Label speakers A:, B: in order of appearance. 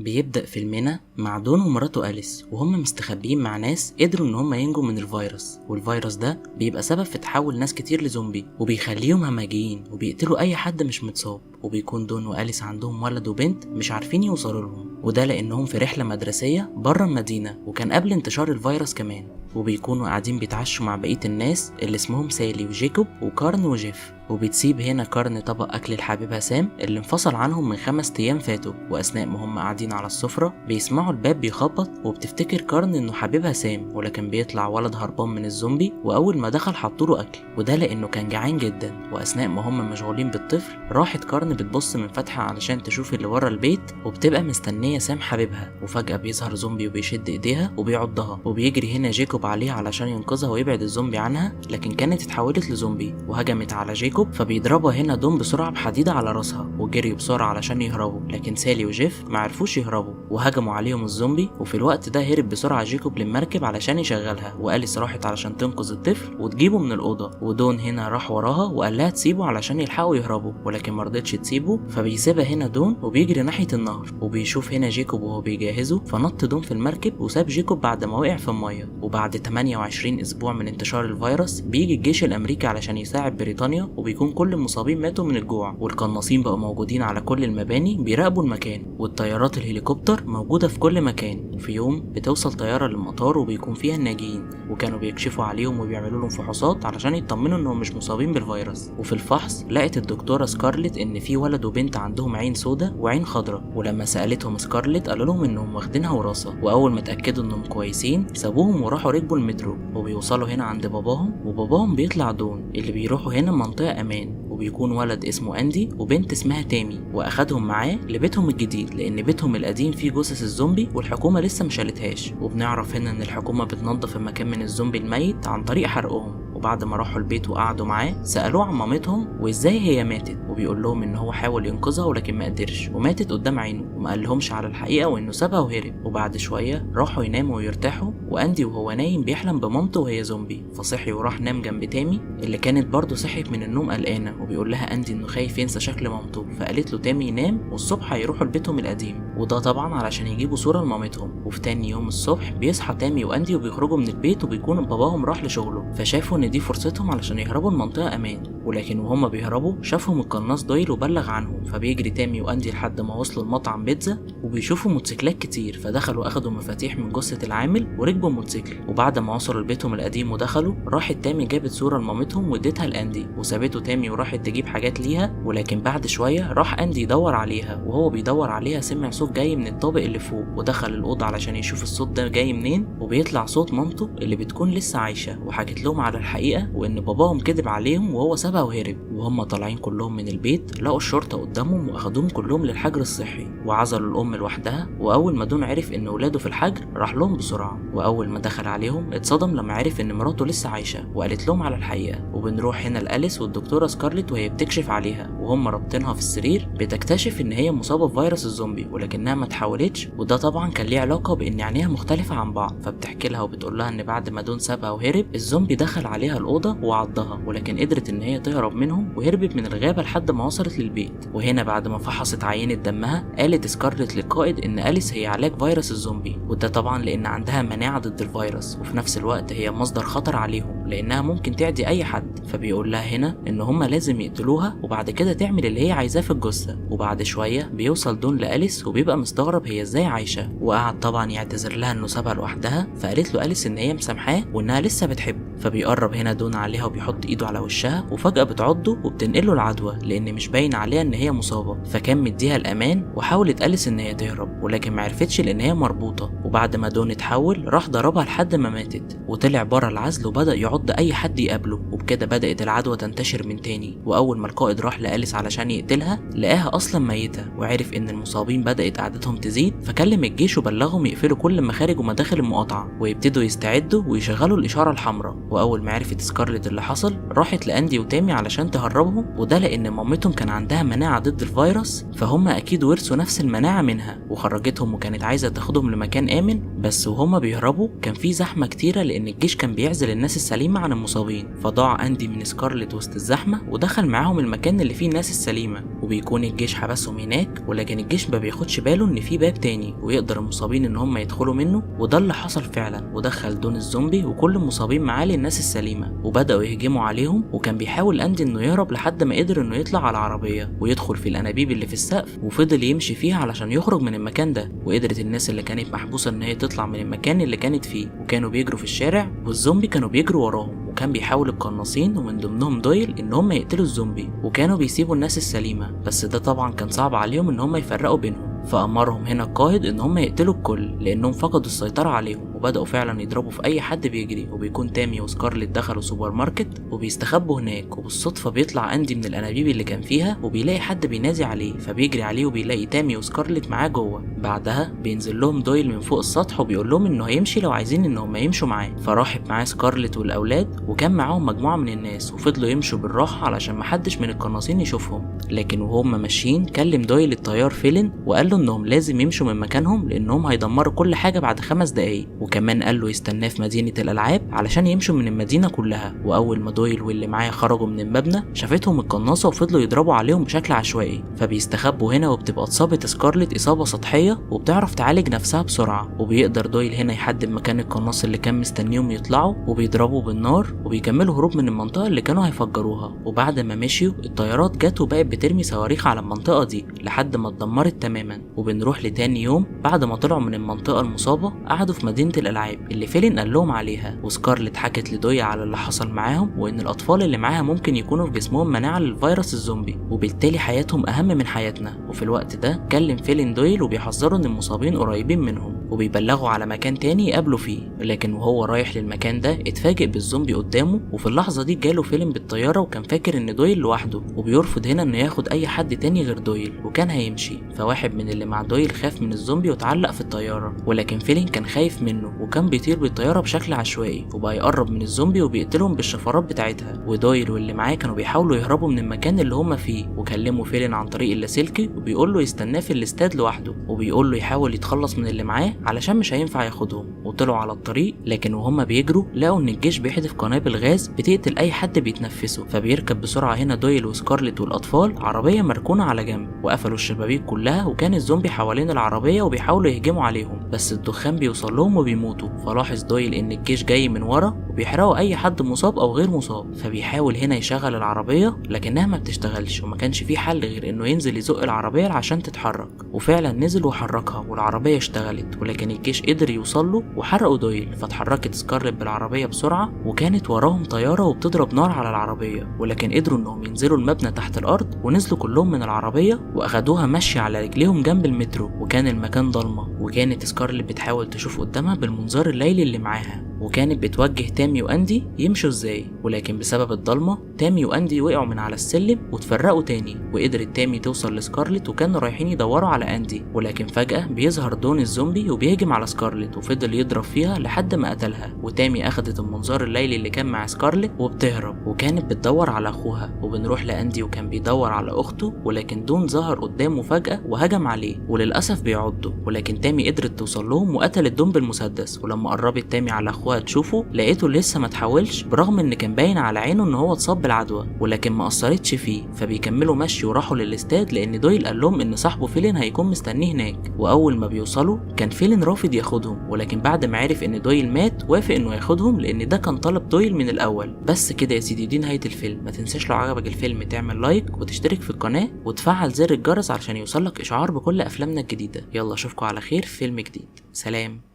A: بيبدأ فيلمنا مع دون ومراته أليس وهم مستخبيين مع ناس قدروا ان هم ينجوا من الفيروس، والفيروس ده بيبقى سبب في تحول ناس كتير لزومبي وبيخليهم همجيين وبيقتلوا اي حد مش متصاب. وبيكون دون وأليس عندهم ولد وبنت مش عارفين يوصلوا لهم، وده لانهم في رحلة مدرسية بره المدينة وكان قبل انتشار الفيروس كمان. وبيكونوا قاعدين بيتعشوا مع بقية الناس اللي اسمهم سالي وجيكوب وكارن وجيف. وبتسيب هنا كارن طبق أكل لحبيبها سام اللي انفصل عنهم من 5 أيام فاتوا، وأثناء ما هم قاعدين على السفرة بيسمعوا الباب بيخبط، وبتفتكر كارن إنه حبيبها سام، ولكن بيطلع ولد هربان من الزومبي. وأول ما دخل حطوله أكل، وده لأنه كان جعان جدا. وأثناء ما هم مشغولين بالطفل راحت كارن بتبص من فتحة علشان تشوف اللي ورا البيت، وبتبقى مستنية سام حبيبها. وفجأة بيظهر زومبي وبيشد إيديها وبيعضها، وبيجري هنا جيكوب عليها علشان ينقذها ويبعد الزومبي عنها، لكن كانت اتحولت لزومبي وهجمت على جيكوب. فبيضربها هنا دون بسرعة بحديدة على راسها وجريوا بسرعة علشان يهربوا، لكن سالي وجيف معرفوش يهربوا وهجموا عليهم الزومبي. وفي الوقت ده هرب بسرعة جيكوب للمركب علشان يشغلها، وأليس راحت علشان تنقذ الطفل وتجيبه من الأوضة. ودون هنا راح وراها وقال لها تسيبه علشان يلحقوا يهربوا، ولكن مرضتش تسيبه. فبيسيبها هنا دون وبيجري ناحية النهر، وبيشوف هنا جيكوب وهو بيجهزه، فنط دون في المركب وساب جيكوب بعد ما وقع في المية. وبعد 28 أسبوع من انتشار الفيروس بيجي الجيش الأمريكي علشان يساعد بريطانيا، وبيكون كل المصابين ماتوا من الجوع، والقناصين بقوا موجودين على كل المباني بيراقبوا المكان، والطيارات الهليكوبتر موجودة في كل مكان. وفي يوم بتوصل طيارة للمطار وبيكون فيها الناجين، وكانوا بيكشفوا عليهم وبيعملوا لهم فحوصات علشان يطمنوا انهم مش مصابين بالفيروس. وفي الفحص لقت الدكتورة سكارلت ان في ولد وبنت عندهم عين سودة وعين خضراء، ولما سألتهم سكارلت قالوا لهم انهم واخدينها وراثة. واول ما اتأكدوا انهم كويسين سابوهم وراحوا ركبوا المترو، وبيوصلوا هنا عند باباهم، وباباهم بيطلع دون اللي بيروحوا هنا منطقة امان. وبيكون ولد اسمه أندي وبنت اسمها تامي، واخدهم معاه لبيتهم الجديد لان بيتهم القديم فيه جثث الزومبي والحكومة لسه مشالتهاش. وبنعرف هنا ان الحكومة بتنظف المكان من الزومبي الميت عن طريق حرقهم. وبعد ما راحوا البيت وقعدوا معاه سألوه عن مامتهم وازاي هي ماتت، وبيقول لهم ان هو حاول ينقذها ولكن ما قدرش وماتت قدام عينه، وما قالهمش على الحقيقة وانه سابها وهرب. وبعد شوية راحوا يناموا ويرتاحوا، واندي وهو نايم بيحلم بمامته وهي زومبي، فصحي وراح نام جنب تامي اللي كانت برضه صحيت من النوم قلقانة. وبيقول لها اندي انه خايف ينسى شكل مامته، فقالت له تامي ينام والصبح هيروحوا لبيتهم القديم، وده طبعا علشان يجيبوا صورة لمامتهم. وفي تاني يوم الصبح بيصحى تامي واندي وبيخرجوا من البيت، وبيكون باباهم راح لشغله، فشافوا ان دي فرصتهم علشان يهربوا المنطقة امان. ولكن وهم بيهربوا شافهم القناص دويل وبلغ عنهم، فبيجري تامي واندي لحد ما وصلوا لمطعم بيتزا، وبيشوفوا موتوسيكلات كتير، فدخلوا اخدوا مفاتيح من جثة العامل وركبوا الموتوسيكل. وبعد ما وصلوا لبيتهم القديم ودخلوا راحت تامي جابت صورة لمامتهم واديتها لاندي، وسابته تامي وراحت تجيب حاجات ليها. ولكن بعد شوية راح اندي يدور عليها، وهو بيدور عليها سمع صوت جاي من الطابق اللي فوق، ودخل الأوضة علشان يشوف الصوت ده جاي منين، وبيطلع صوت مامته اللي بتكون لسه عايشة وحكت لهم على الحقيقة وان باباهم كذب عليهم وهو سابها وهرب. وهم طالعين كلهم من البيت لقوا الشرطة قدامهم واخدوهم كلهم للحجر الصحي، وعزلوا الأم لوحدها. وأول ما دون عرف ان ولاده في الحجر راح لهم بسرعة، وأول ما دخل عليهم اتصدم لما عرف ان مراته لسه عايشة وقالت لهم على الحقيقة. وبنروح هنا لأليس والدكتورة سكارلت وهي بتكشف عليها وهم رابطينها في السرير، بتكتشف ان هي مصابة بفيروس الزومبي ولكنها ما اتحولتش، وده طبعا كان ليه علاقة بان عينيها مختلفة عن بعض. فبتحكي لها وبتقول لها ان بعد ما دون سابها وهرب الزومبي دخل عليها الأوضة وعضها، ولكن قدرت ان هي تهرب منهم وهربت من الغابة لحد ما وصلت للبيت. وهنا بعد ما فحصت عينة دمها قالت سكارلت للقائد ان أليس هي علاج فيروس الزومبي، وده طبعا لان عندها مناعة ضد الفيروس، وفي نفس الوقت هي مصدر خطر عليهم لانها ممكن تعدي اي حد. فبيقول لها هنا ان هما لازم يقتلوها وبعد كده تعمل اللي هي عايزاه في الجثة. وبعد شوية بيوصل دون لأليس وبيبقى مستغرب هي ازاي عايشة، وقعد طبعا يعتذر لها انه سابها لوحدها، فقالت له أليس ان هي مسامحاه وانها لسه بتحبه. فبيقرب هنا دون عليها وبيحط ايده على وشها، وفجأة بتعضه وبتنقله العدوى لان مش باين عليها ان هي مصابة، فكان مديها الامان. وحاولت أليس ان هي تهرب ولكن معرفتش لان هي مربوطة. وبعد ما دون اتحول راح ضربها لحد ما ماتت، وطلع بره العزل وبدأ يعض اي حد يقابله، وبكده بدأت العدوى تنتشر من تاني. واول ما القائد راح لأليس علشان يقتلها لقاها اصلا ميتة، وعرف ان المصابين بدأت اعدادهم تزيد، فكلم الجيش وبلغهم يقفلوا كل مخارج ومداخل المقاطعة ويبتدوا يستعدوا ويشغلوا الاشارة الحمراء. واول ما عرفت سكارلت اللي حصل راحت لأندي وتامي علشان تهربهم، وده لان مامتهم كان عندها مناعة ضد الفيروس، فهم اكيد ورثوا نفس المناعة منها، وخرجتهم وكانت عايزة تاخدهم لمكان آمن. بس وهم بيهربوا كان في زحمة كتيرة لان الجيش كان بيعزل الناس السليمة سليمة عن المصابين، فضاع أندي من سكارلت وسط الزحمة ودخل معاهم المكان اللي فيه الناس السليمة، وبيكون الجيش حبسهم هناك، ولكن الجيش ما بياخدش باله ان في باب تاني ويقدر المصابين ان هم يدخلوا منه، وده اللي حصل فعلا، ودخل دون الزومبي وكل المصابين معاه للناس السليمة وبدأوا يهجموا عليهم. وكان بيحاول أندي انه يهرب لحد ما قدر انه يطلع على العربية ويدخل في الأنابيب اللي في السقف، وفضل يمشي فيها علشان يخرج من المكان ده. وقدرت الناس اللي كانت محبوسة ان هي تطلع من المكان اللي كانت فيه، وكانوا بيجروا في الشارع والزومبي كانوا بيجروا وراهم، وكان بيحاول القناصين ومن ضمنهم دويل ان هم يقتلوا الزومبي، وكانوا بيسيبوا الناس السليمة، بس ده طبعا كان صعب عليهم ان هم يفرقوا بينهم. فأمرهم هنا القائد ان هم يقتلوا الكل لانهم فقدوا السيطرة عليهم، وبدأوا فعلا يضربوا في اي حد بيجري. وبيكون تامي وسكارلت دخلوا سوبر ماركت وبيستخبوا هناك، وبالصدفة بيطلع أندي من الأنابيب اللي كان فيها وبيلاقي حد بينادي عليه، فبيجري عليه وبيلاقي تامي وسكارلت معاه جوه. بعدها بينزل لهم دويل من فوق السطح وبيقول لهم انه هيمشي لو عايزين ان هم يمشوا معاه، فراحت معاه سكارلت والاولاد، وكان معاهم مجموعة من الناس، وفضلوا يمشوا بالراحة علشان محدش من القناصين يشوفهم. لكن وهم ماشيين كلم دويل الطيار فيلن وقال له انهم لازم يمشوا من مكانهم لانهم هيدمروا كل حاجة بعد 5 دقايق، وكمان قال له يستناه في مدينة الالعاب علشان يمشوا من المدينة كلها. واول ما دويل واللي معاه خرجوا من المبنى شافتهم القناصة وفضلوا يضربوا عليهم بشكل عشوائي، فبيستخبوا هنا، وبتبقى اصابة سكارلت اصابة سطحية وبتعرف تعالج نفسها بسرعة. وبيقدر دويل هنا يحدد مكان القناص اللي كان مستنيهم يطلعوا، وبيضربوا بالنار وبيكملوا هروب من المنطقة اللي كانوا هيفجروها. وبعد ما مشيوا الطيارات جت وبقت بترمي صواريخ على المنطقة دي لحد ما اتدمرت تماما. وبنروح لتاني يوم بعد ما طلعوا من المنطقة المصابة، قعدوا في مدينة الألعاب اللي فيلن قال لهم عليها، وسكارلت حكت لدويل على اللي حصل معاهم، وإن الأطفال اللي معاها ممكن يكونوا في جسمهم مناعة للفيروس الزومبي، وبالتالي حياتهم أهم من حياتنا. وفي الوقت ده كلم فيلن دويل وبيحذروا إن المصابين قريبين منهم، وبيبلغوا على مكان تاني يقابلوا فيه. لكن وهو رايح للمكان ده اتفاجئ بالزومبي قدامه، وفي اللحظة دي جاله فيلن بالطيارة وكان فاكر إن دويل لوحده، وبيرفض هنا إنه ياخد أي حد تاني غير دويل، وكان هيمشي. فواحد من اللي مع دويل خاف من الزومبي واتعلق في الطيارة، ولكن فيلن كان خايف منه وكان بيطير بالطيارة بشكل عشوائي، وبقى يقرب من الزومبي وبيقتلهم بالشفرات بتاعتها. ودويل واللي معاه كانوا بيحاولوا يهربوا من المكان اللي هما فيه، وكلموا فيلن عن طريق اللاسلكي وبيقول له يستناه في الاستاد لوحده، وبيقول له يحاول يتخلص من اللي معاه علشان مش هينفع ياخدهم. وطلعوا على الطريق، لكن وهما بيجروا لقوا ان الجيش بيحدف قنابل غاز بتقتل اي حد بيتنفسه، فبيركب بسرعة هنا دويل وسكارلت والاطفال عربية مركونة على جنب، وقفلوا الشبابيك كلها، وكان الزومبي حوالين العربية وبيحاولوا يهجموا عليهم، بس الدخان بيوصل لهم وبيموتوا. فلاحظ دويل ان الجيش جاي من ورا وبيحرقوا اي حد مصاب او غير مصاب، فبيحاول هنا يشغل العربية لكنها ما بتشتغلش، وما كانش فيه حل غير انه ينزل يزق العربية عشان تتحرك. وفعلا نزل وحركها والعربية اشتغلت، ولكن الجيش قدر يوصل له وحرقوا دويل. فاتحركت سكارلت بالعربية بسرعة، وكانت وراهم طيارة وبتضرب نار على العربية، ولكن قدروا انهم ينزلوا المبنى تحت الارض، ونزلوا كلهم من العربية واخدوها ماشية على رجليهم جنب المترو، وكان المكان ضلمة. وكانت سكارلت بتحاول تشوف قدامها بالمنظار الليلي اللي معاها، وكانت بتوجه تامي واندي يمشوا ازاي، ولكن بسبب الضلمة تامي واندي وقعوا من على السلم واتفرقوا تاني. وقدرت تامي توصل لسكارلت وكانوا رايحين يدوروا على اندي، ولكن فجأة بيظهر دون الزومبي وبيهجم على سكارلت وفضل يضرب فيها لحد ما قتلها. وتامي اخدت المنظار الليلي اللي كان مع سكارلت وبتهرب، وكانت بتدور على اخوها. وبنروح لاندي وكان بيدور على اخته، ولكن دون ظهر قدامه فجأة وهجم عليه، وللاسف بيعضه، ولكن تامي قدرت توصل لهم وقتلت دون بالمسدس. ولما قربت تامي على اخوها تشوفه لقيته لسه ما تحولش، برغم ان كان باين على عينه ان هو اتصاب بالعدوى، ولكن ما اثرتش فيه. فبيكملوا مشي وراحوا للاستاد، لان دويل قال لهم ان صاحبه فيلن هيكون مستنيه هناك. واول ما بيوصلوا كان فيلن رافض ياخدهم، ولكن بعد ما عرف ان دويل مات وافق انه ياخدهم، لان ده كان طلب دويل من الاول. بس كده يا سيدي، دي نهايه الفيلم. ما تنساش لو عجبك الفيلم تعمل لايك وتشترك في القناه وتفعل زر الجرس علشان يوصلك اشعار بكل افلامنا الجديده. يلا اشوفكم على خير في فيلم جديد. سلام.